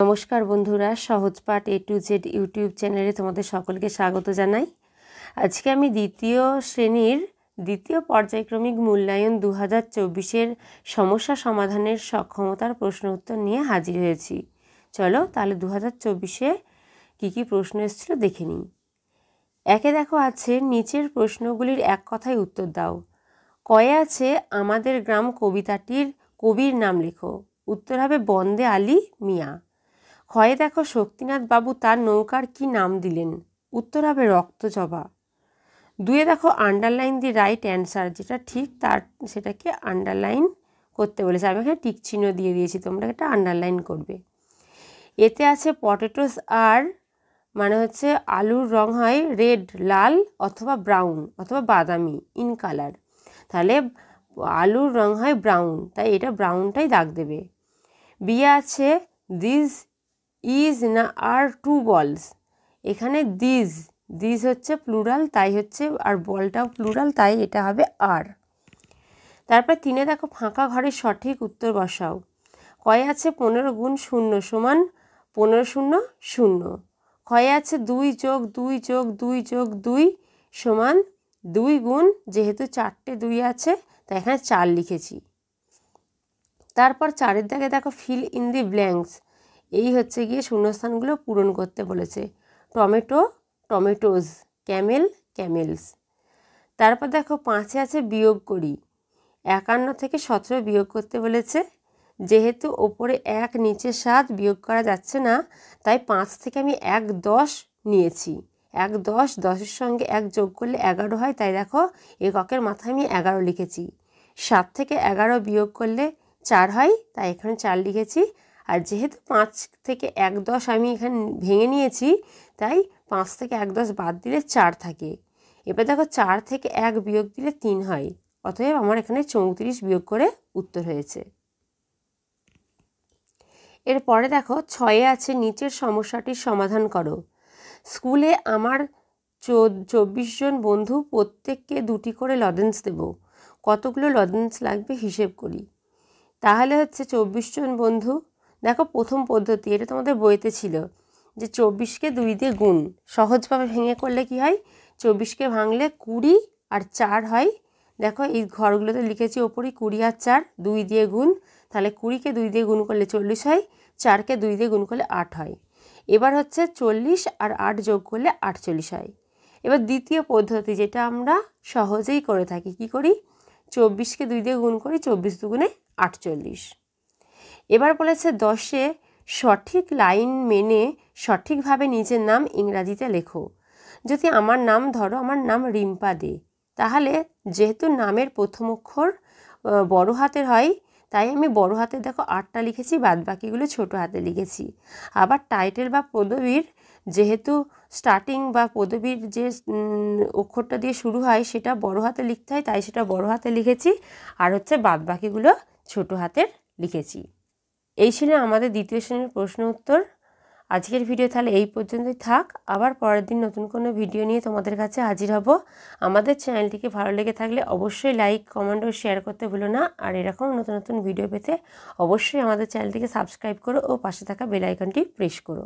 নমস্কার বন্ধুরা, সহজপাঠ A to Z YouTube চ্যানেলে তোমাদের সকলকে স্বাগত জানাই। আজকে আমি দ্বিতীয় শ্রেণীর দ্বিতীয় পর্যায়ক্রমিক মূল্যায়ন 2024-এর সমস্যা সমাধানের সক্ষমতার প্রশ্ন উত্তর নিয়ে হাজির হয়েছি। চলো তাহলে 2024-এ কী প্রশ্ন এসেছিল দেখে নিই। একে দেখো আছে, নিচের প্রশ্নগুলির এক কথায় উত্তর দাও। কয়ে আছে, আমাদের গ্রাম কবিতাটির কবির নাম লেখো। উত্তর হবে বন্দে আলী মিয়া। ক্ষয়ে দেখো, শক্তিনাথ বাবু তার নৌকার কি নাম দিলেন। উত্তর হবে রক্তজবা। দুয়ে দেখো, আন্ডারলাইন দি রাইট অ্যান্সার, যেটা ঠিক তার সেটাকে আন্ডারলাইন করতে বলেছে। আমি এখানে টিক চিহ্ন দিয়ে দিয়েছি, তোমরা এটা আন্ডারলাইন করবে। এতে আছে পটেটোস আর মানে হচ্ছে আলুর রং হয় রেড, লাল অথবা ব্রাউন অথবা বাদামি ইন কালার, তাহলে আলুর রং হয় ব্রাউন, তাই এটা ব্রাউনটাই দাগ দেবে। বিয়ে আছে দিস ইজ না আর টু বলস, এখানে দিস হচ্ছে প্লুরাল, তাই হচ্ছে আর বলটাও প্লুরাল, তাই এটা হবে আর। তারপর তিনে দেখো, ফাঁকা ঘরের সঠিক উত্তর বসাও। কয়ে আছে 15 গুণ 0 সমান 15 0 0। ক্ষয়ে আছে 2 যোগ 2 যোগ 2 যোগ 2 সমান 2 গুণ, যেহেতু 4টে 2 আছে তাই এখানে 4 লিখেছি। তারপর 4-এর দাগে দেখো ফিল ইন দি ব্ল্যাঙ্কস, এই হচ্ছে গিয়ে শূন্যস্থানগুলো পূরণ করতে বলেছে। Tomato টমেটোজ, Camel CAMELS. তারপর দেখো 5-এ আছে বিয়োগ করি। 51 থেকে 17 বিয়োগ করতে বলেছে। যেহেতু ওপরে 1 নিচে 7 বিয়োগ করা যাচ্ছে না, তাই 5 থেকে আমি 1 10 নিয়েছি। 1 10, 10-এর সঙ্গে 1 যোগ করলে 11 হয়, তাই দেখো এককের মাথায় আমি 11 লিখেছি। 7 থেকে 11 বিয়োগ করলে 4 হয়, তাই এখানে 4 লিখেছি। আর যেহেতু 5 থেকে 1 10 আমি এখানে ভেঙে নিয়েছি, তাই 5 থেকে 1 10 বাদ দিলে 4 থাকে। এবার দেখো 4 থেকে 1 বিয়োগ দিলে 3 হয়, অতএব আমার এখানে 34 বিয়োগ করে উত্তর হয়েছে। এরপরে দেখো 6-এ আছে, নিচের সমস্যাটির সমাধান করো। স্কুলে আমার 24 জন বন্ধু, প্রত্যেককে 2টি করে লজেন্স দেব। কতগুলো লজেন্স লাগবে হিসেব করি। তাহলে হচ্ছে 24 জন বন্ধু, দেখো প্রথম পদ্ধতি, এটা তোমাদের বইতে ছিল যে 24কে 2 দিয়ে গুণ। সহজভাবে ভেঙে করলে কি হয়, 24কে ভাঙলে 20 আর 4 হয়। দেখো এই ঘরগুলোতে লিখেছি ওপরই 20 আর 4, 2 দিয়ে গুণ, তাহলে 20কে 2 দিয়ে গুণ করলে 40 হয়, 4কে 2 দিয়ে গুণ করলে 8 হয়। এবার হচ্ছে 40 আর 8 যোগ করলে 48 হয়। এবার দ্বিতীয় পদ্ধতি, যেটা আমরা সহজেই করে থাকি, কি করি, 24কে 2 দিয়ে গুণ করি, 24 দুগুণে 48। এবার বলেছে 10-এ সঠিক লাইন মেনে সঠিকভাবে নিজের নাম ইংরাজিতে লেখো। যদি আমার নাম ধরো, আমার নাম রিম্পা দে, তাহলে যেহেতু নামের প্রথম অক্ষর বড় হাতের হয়, তাই আমি বড় হাতে দেখো 8টা লিখেছি, বাদ বাকিগুলো ছোট হাতে লিখেছি। আবার টাইটেল বা পদবীর যেহেতু স্টার্টিং বা পদবীর যে অক্ষরটা দিয়ে শুরু হয় সেটা বড় হাতে লিখতে হয়, তাই সেটা বড় হাতে লিখেছি, আর হচ্ছে বাদ বাকিগুলো ছোট হাতের লিখেছি। এই ছিল আমাদের দ্বিতীয় শ্রেণীর প্রশ্ন উত্তর। আজকের ভিডিও তাহলে এই পর্যন্তই থাক। আবার পরের দিন নতুন কোনো ভিডিও নিয়ে তোমাদের কাছে হাজির হব। আমাদের চ্যানেলটিকে ভালো লেগে থাকলে অবশ্যই লাইক, কমেন্ট ও শেয়ার করতে ভুলো না। আর এরকম নতুন নতুন ভিডিও পেতে অবশ্যই আমাদের চ্যানেলটিকে সাবস্ক্রাইব করো ও পাশে থাকা বেল আইকনটি প্রেস করো।